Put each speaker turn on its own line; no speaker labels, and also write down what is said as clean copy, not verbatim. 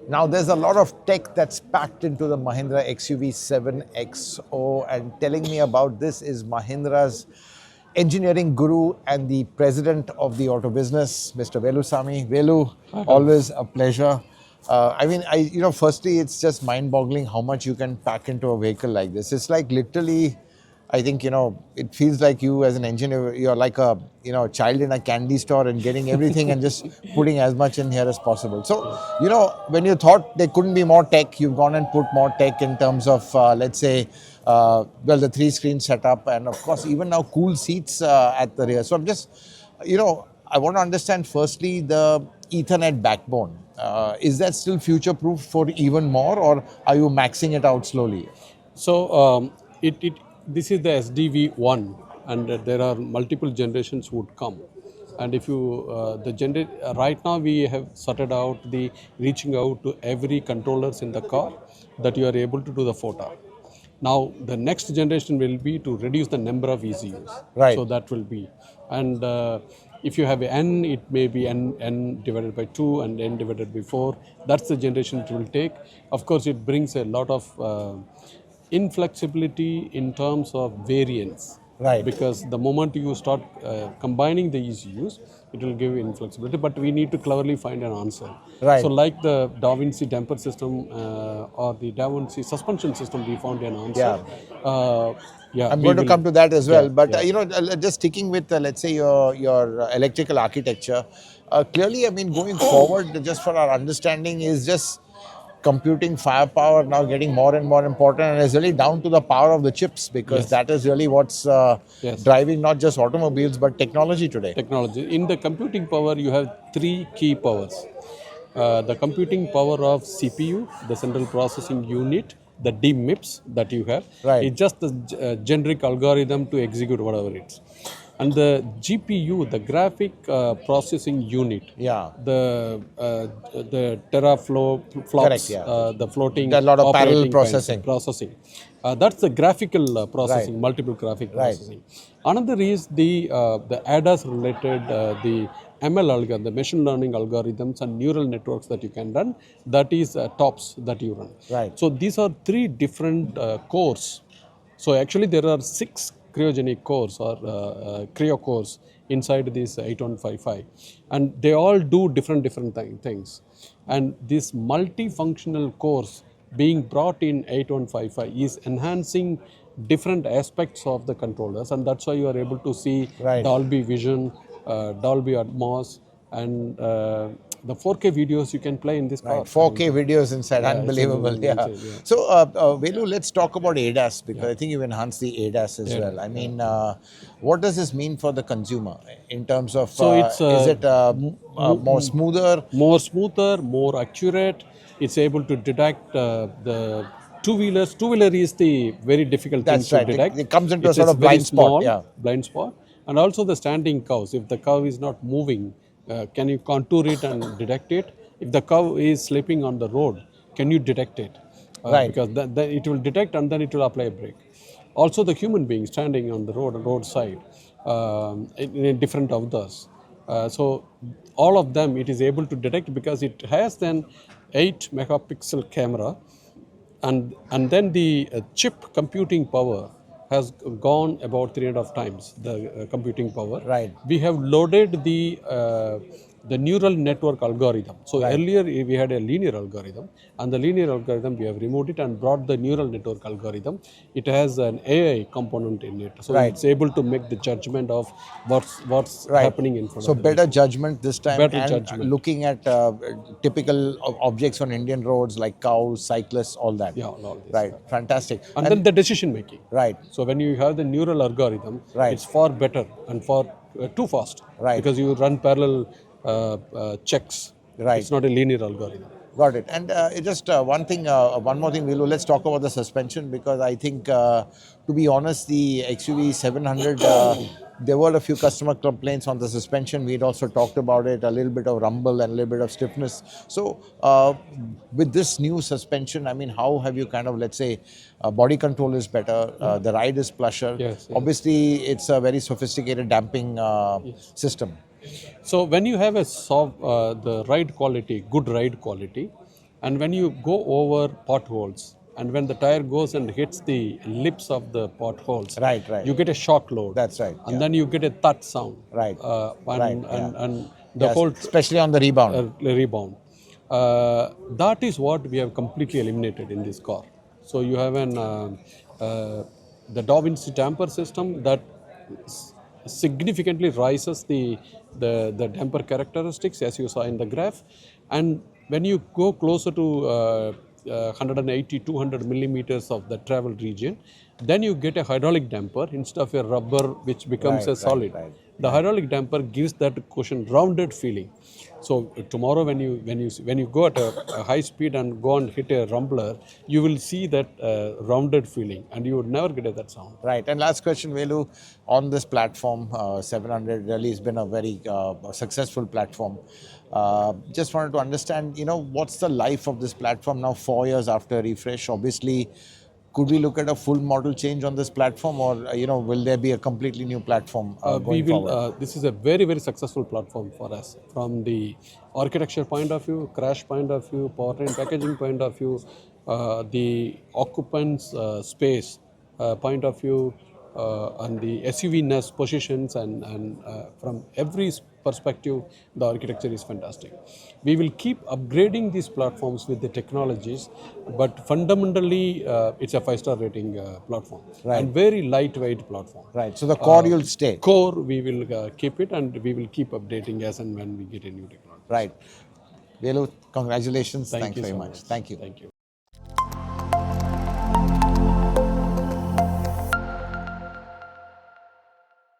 Now, there's a lot of tech that's packed into the Mahindra XUV 7XO, and telling me about this is Mahindra's engineering guru and the president of the auto business, Mr. Velusamy. Velu, always a pleasure. Firstly, it's just mind-boggling how much you can pack into a vehicle like this. It's like literally, I think, it feels like you as an engineer, you're like a, child in a candy store and getting everything and just putting as much in here as possible. So, when you thought there couldn't be more tech, you've gone and put more tech in terms of, let's say, the 3-screen setup, and of course, even now cool seats at the rear. So I'm just, I want to understand firstly the Ethernet backbone. Is that still future-proof for even more, or are you maxing it out slowly?
So this is the SDV1, and there are multiple generations would come. And if you right now we have sorted out the reaching out to every controllers in the car that you are able to do the photo. Now the next generation will be to reduce the number of ECUs.
Right.
So that will be, and if you have n, it may be n divided by 2 and n divided by 4. That's the generation it will take. Of course, it brings a lot of inflexibility in terms of variance.
Right.
Because the moment you start combining the ECUs, it will give inflexibility, but we need to cleverly find an answer.
Right.
So like the Da Vinci damper system or the Da Vinci suspension system, we found an answer.
I'm going to come to that as well. But,
yeah.
just sticking with, let's say, your electrical architecture, clearly, I mean, going forward, just for our understanding, is just computing firepower now getting more and more important, and it's really down to the power of the chips, because that is really what's driving not just automobiles but technology today.
Technology. In the computing power, you have 3 key powers. The computing power of CPU, the central processing unit, the DMIPS that you have.
Right.
It's just the generic algorithm to execute whatever it's. And the GPU, the graphic processing unit, the teraflops,
Correct,
the floating,
a lot of parallel
processing. That's the graphical processing,
Right.
multiple graphic processing. Another is the ADAS related, the ML algorithm, the machine learning algorithms and neural networks that you can run. That is TOPS that you run.
Right.
So these are 3 different cores. So actually there are 6 cryogenic cores or cryo cores inside this 8155, and they all do different things. And this multifunctional cores being brought in 8155 is enhancing different aspects of the controllers, and that's why you are able to see Dolby Vision, Dolby Atmos, and the 4K videos you can play in this car.
4K videos inside, unbelievable. So, Velu, let's talk about ADAS, because I think you've enhanced the ADAS as well. I mean, what does this mean for the consumer in terms of, is it more smoother?
More smoother, more accurate. It's able to detect the two-wheelers. Two-wheeler is the very difficult thing to detect.
It comes into a sort of blind spot.
Blind spot. And also the standing curves. If the curve is not moving, can you contour it and detect it? If the curve is slipping on the road, can you detect it? Because it will detect and then it will apply a brake. Also the human being standing on the roadside, in different of those. So all of them it is able to detect, because it has then 8 megapixel camera, and then the chip computing power has gone about 3.5 times the computing power.
Right.
We have loaded the neural network algorithm. So earlier we had a linear algorithm, and the linear algorithm we have removed it and brought the neural network algorithm. It has an AI component in it, so it's able to make the judgment of what's happening in front of
So better judgment this time,
Better judgment.
Looking at typical objects on Indian roads like cows, cyclists, all that.
Yeah, all this.
Right, fantastic.
And then the decision making.
Right.
So when you have the neural algorithm, it's far better and far too fast.
Right.
Because you run parallel checks.
Right.
It's not a linear algorithm.
Got it. And just one more thing, Velu, let's talk about the suspension, because I think, to be honest, the XUV 700, there were a few customer complaints on the suspension. We'd also talked about it, a little bit of rumble and a little bit of stiffness. So with this new suspension, I mean, how have you kind of, let's say, body control is better, the ride is plusher.
Yes.
Obviously, it's a very sophisticated damping system.
So when you have a the ride quality, good ride quality, And when you go over potholes, and when the tire goes and hits the lips of the potholes,
Right, right.
you get a shock load.
That's right,
And
yeah.
then you get a thud sound.
Right,
And,
right, yeah.
and the
Yes,
whole
especially on the rebound.
rebound. That is what we have completely eliminated in this car. So you have the Da Vinci damper system that significantly rises the damper characteristics as you saw in the graph. And when you go closer to 180, 200 millimeters of the travel region, then you get a hydraulic damper instead of a rubber which becomes a solid. The hydraulic damper gives that cushion rounded feeling. So tomorrow when you go at a high speed and go and hit a rumbler, you will see that rounded feeling, and you would never get that sound.
Right. And last question, Velu, on this platform, 700 really has been a very successful platform. Just wanted to understand, what's the life of this platform now 4 years after refresh? Obviously, could we look at a full model change on this platform, or will there be a completely new platform going forward?
This is a very, very successful platform for us from the architecture point of view, crash point of view, powertrain packaging point of view, the occupants space point of view, and the SUV-ness positions, and from every perspective, the architecture is fantastic. We will keep upgrading these platforms with the technologies, but fundamentally, it's a 5-star rating platform and very lightweight platform.
Right. So the core you'll stay.
Core, we will keep it, and we will keep updating as and when we get a new technology.
Right. Velu, congratulations. Thanks
you
very
so
much.
much.
Thank you.
Thank you.